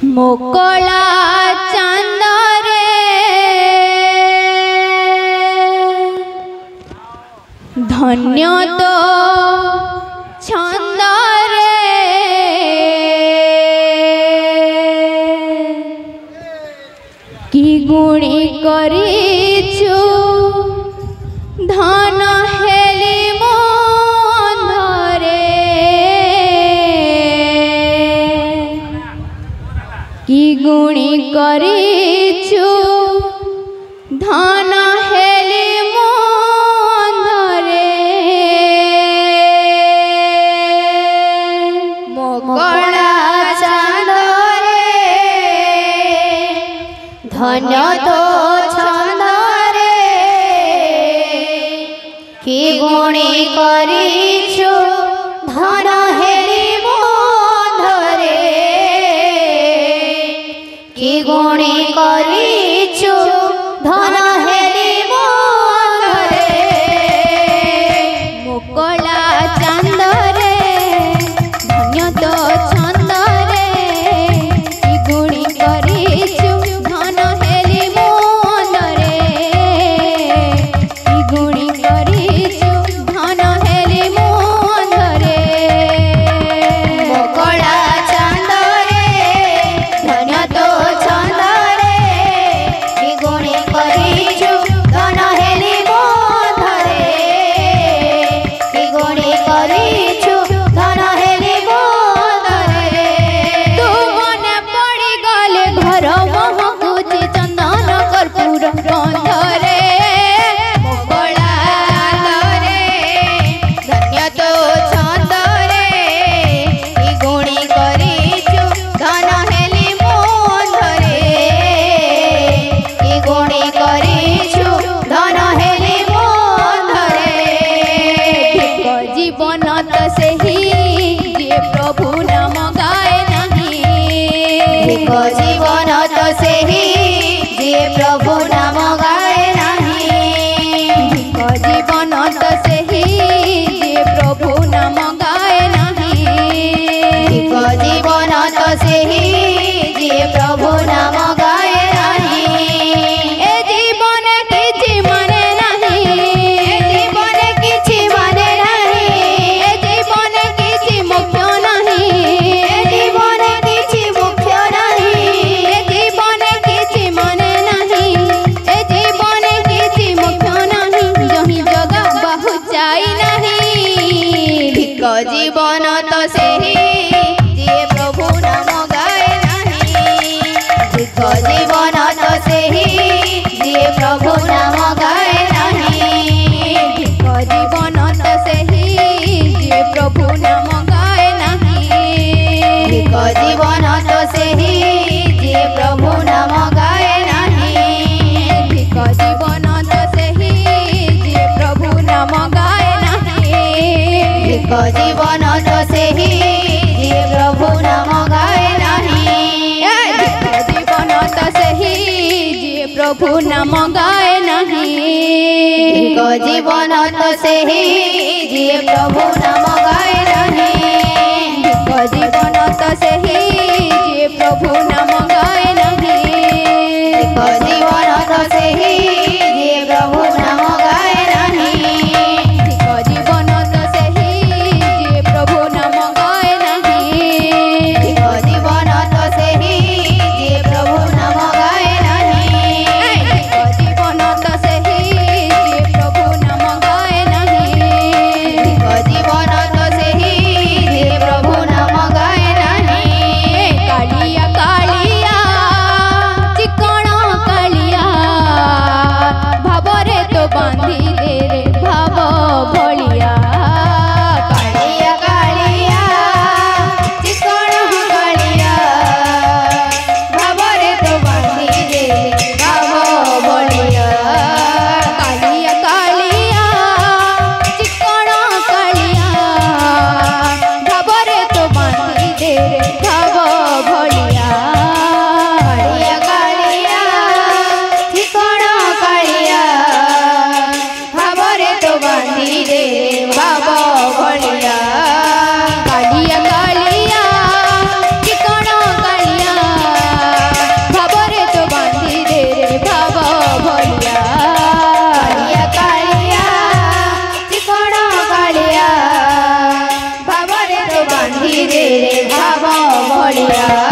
मोकला चांदरे धन्य तो छंदरे कि गुणी करिछु धन हेली मोंधरे कि गुणी करिछु धन हेली मोंधरे मोकला चांदरे धन्य तो छंदरे कि गुणी करिछु धन हेली मोंधरे कि गुणी करिछु धन हेली मोंधरे मोकला चांदरे धन्य तो छंदरे कि गुणी करिछु धन हेली मोंधरे कि गुणी करिछु धन हेली मोंधरे मोकला चांदरे धन्य तो छंदरे कि गुणी करिछु धन हेली मोंधरे कि गुणी करिछु धन हेली मोंधरे तू मने पड़ी गले घर महकुची चंदन कर्पूर गंधरे मोकला चांदरे धन्य तो छंदरे कि गुणी करिछु धन हेली मोंधरे कि गुणी करिछु धन हेली मोंधरे धिक जीवन तो सेही जे प्रभु नाम गाए नहीं धिक जीवन तो सेही जे प्रभु नाम गाए नहीं धिक जीवन तो सेही जे प्रभु नाम गाए नहीं धिक जीवन तो सेही जे प्रभु नाम गाए नहीं ए जीवन किछि माने नहीं ए जीवन किछि माने नहीं ए जीवन किछि मुख्य नहीं ए जीवन किछि मुख्य नहीं ए जीवन किछि माने नहीं ए जीवन किछि मुख्य नहीं जही जगह बहु जाई नहीं धिक जीवन तो सेही जे प्रभु नाम गाए नहीं धिक जीवन तो सेही जे प्रभु नाम गाए नहीं धिक जीवन तो सेही जे प्रभु नाम गाए नहीं धिक जीवन तो सेही जे प्रभु नाम गाए नहीं धिक जीवन तो सेही जे प्रभु नाम गाए नहीं धिक जीवन तो सेही जे प्रभु नाम गाए नहीं धिक जीवन तो सेही जे प्रभु नाम गाए नहीं धिक जीवन तो सेही जे प्रभु नाम गाए नहीं धिक जीवन तो सेही जे प्रभु नाम गाए नहीं धिक जीवन तो सेही जे प्रभु नाम गाए नहीं धिक जीवन तो सेही जे प्रभु नाम गाए नहीं धिक जीवन तो सेही जे प्रभु नाम गाए नहीं धिक जीवन तो सेही जे प्रभु नाम गाए नहीं धिक जीवन तो सेही जे प्रभु नाम गाए नहीं मैया